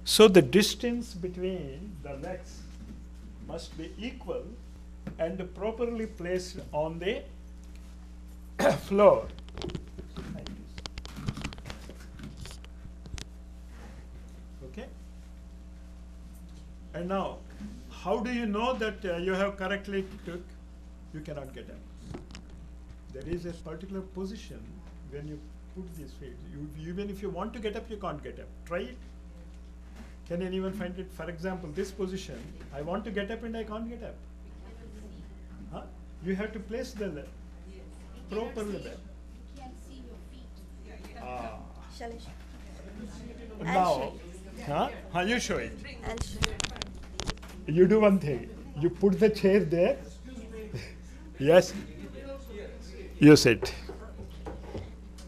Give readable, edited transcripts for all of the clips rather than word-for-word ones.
So the distance between the legs must be equal and properly placed on the floor. Okay? And now, how do you know that you have correctly took? You cannot get up. There is a particular position when you put these feet. Even if you want to get up, you can't get up. Try it. Can anyone find it? For example, this position, I want to get up and I can't get up. Huh? You have to place the leg properly there. You can't see your feet. Ah. Shall I show? Now, you show it. I'll show. You do one thing. You put the chair there. Yes. You sit.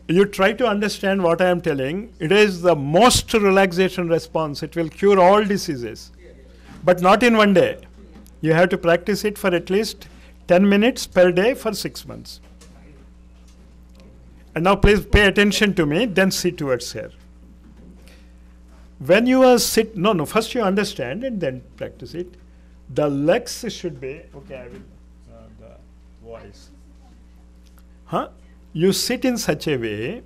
You try to understand what I am telling. It is the most relaxation response. It will cure all diseases. But not in one day. You have to practice it for at least 10 minutes per day for 6 months. And now please pay attention to me, then sit towards here. When you are first you understand and then practice it. The legs should be, okay, I will, the voice. You sit in such a way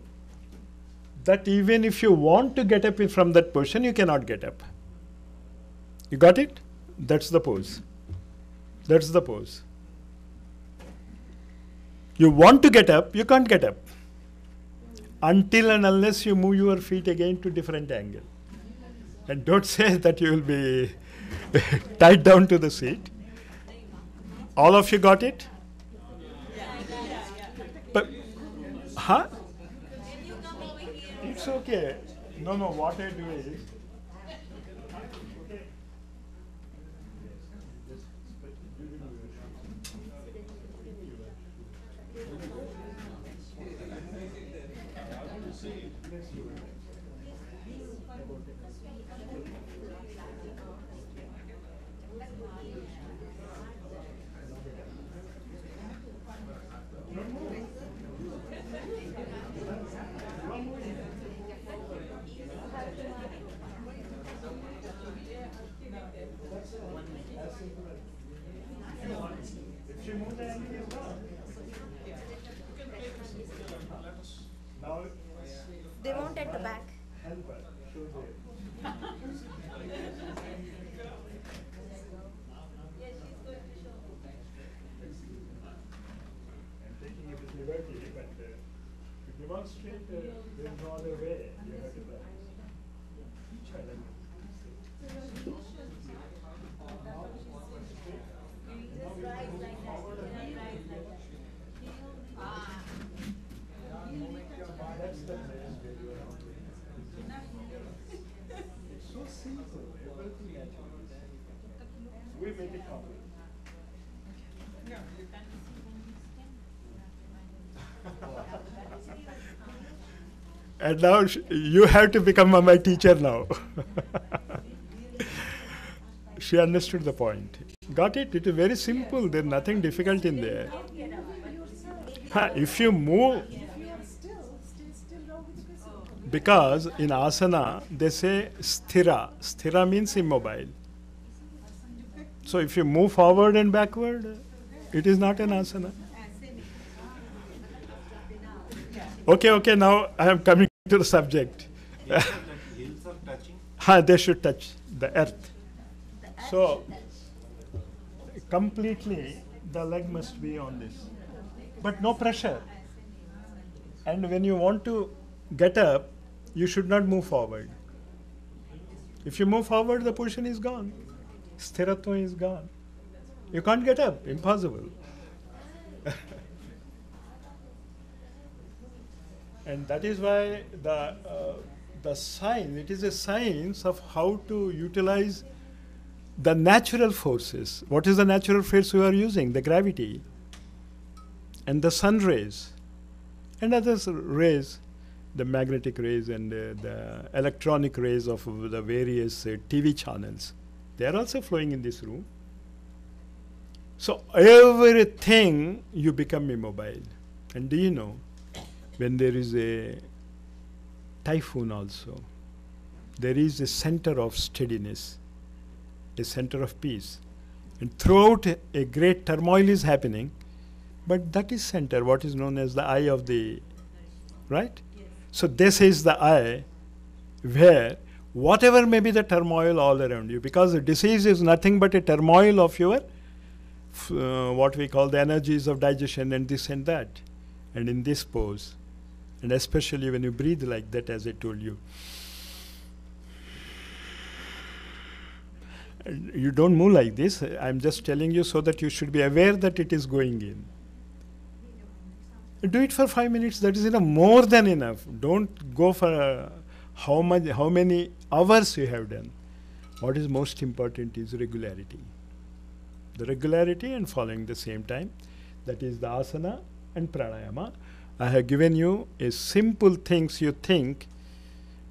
that even if you want to get up from that position, you cannot get up. You got it? That's the pose. That's the pose. You want to get up, you can't get up. Until and unless you move your feet again to different angle. And don't say that you will be tied down to the seat. All of you got it? But, It's okay. No, what I do is, They won't at the back. To demonstrate, there's no other way. You have to That's the place where you are. It's so simple, everything actually. We make it complicated. And now you have to become my teacher now. She understood the point. Got it? It is very simple. There's nothing difficult in there. If you move, because in asana they say sthira. Sthira means immobile. So if you move forward and backward, it is not an asana. Okay, now I am coming to the subject. Heels are touching? They should touch the earth. So, completely the leg must be on this. But no pressure. And when you want to get up, you should not move forward. If you move forward, the position is gone. Sthiratva is gone. You can't get up. Impossible. And that is why the science, it is a science of how to utilize the natural forces. What is the natural force we are using? The gravity and the sun rays and other rays, the magnetic rays and the electronic rays of the various TV channels. They are also flowing in this room. So everything you become immobile. And do you know, when there is a typhoon also, there is a center of steadiness, a center of peace. And throughout a great turmoil is happening, but that is center, what is known as the eye of the, right? So this is the eye where whatever may be the turmoil all around you, because the disease is nothing but a turmoil of your what we call the energies of digestion and this and that. And in this pose, and especially when you breathe like that, as I told you, you don't move like this. I'm just telling you so that you should be aware that it is going in. Do it for 5 minutes. That is enough, more than enough. Don't go for how many hours you have done. What is most important is regularity. The regularity and following the same time. That is the asana and pranayama. I have given you a simple things you think,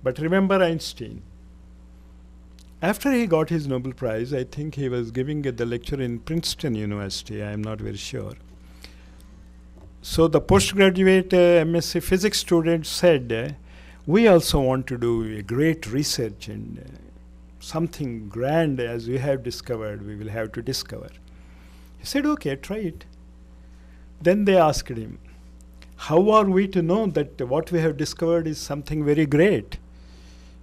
but remember Einstein. After he got his Nobel Prize, I think he was giving the lecture in Princeton University. I am not very sure. So the postgraduate MSc physics student said, we also want to do a great research and something grand as we have discovered, we will have to discover. He said, okay, try it. Then they asked him, how are we to know that what we have discovered is something very great?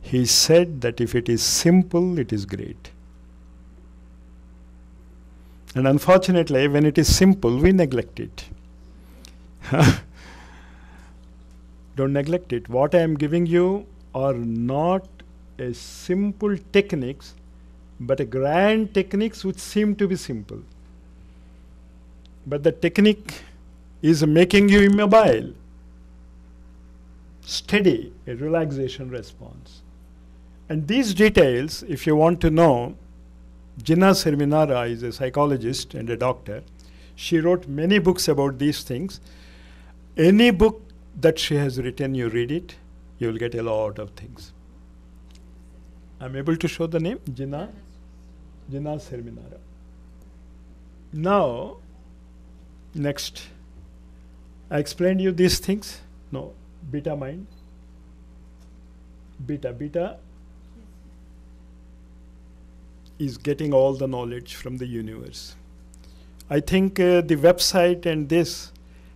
He said that if it is simple, it is great. And unfortunately, when it is simple, we neglect it. Don't neglect it. What I am giving you are not a simple techniques, but a grand techniques which seem to be simple. But the technique is making you immobile, steady, a relaxation response. And these details, if you want to know, Gina Serminara is a psychologist and a doctor. She wrote many books about these things. Any book that she has written, you read it, you will get a lot of things. I'm able to show the name, Gina Serminara. Now, next, I explained you these things. No, beta mind. Beta is getting all the knowledge from the universe. I think the website and this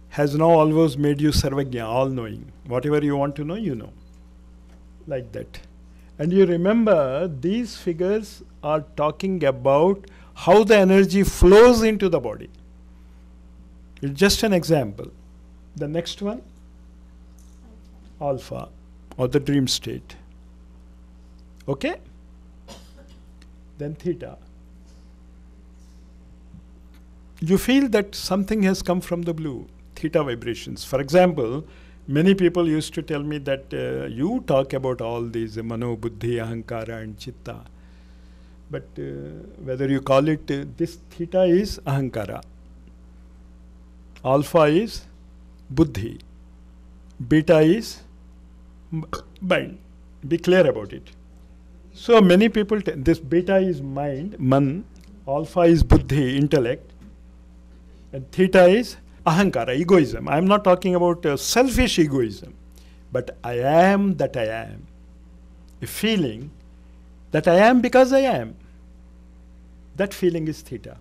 has now always made you sarvagya, all-knowing. Whatever you want to know, you know. Like that. And you remember, these figures are talking about how the energy flows into the body. It's just an example. The next one, alpha, or the dream state. Okay? Then theta. You feel that something has come from the blue, theta vibrations. For example, many people used to tell me that you talk about all these mano, buddhi, ahankara and chitta. But whether you call it, this theta is ahankara. Alpha is buddhi. Beta is mind. Be clear about it. So many people, this beta is mind, man, alpha is buddhi, intellect, and theta is ahankara, egoism. I am not talking about selfish egoism, but I am that I am. A feeling that I am because I am. That feeling is theta.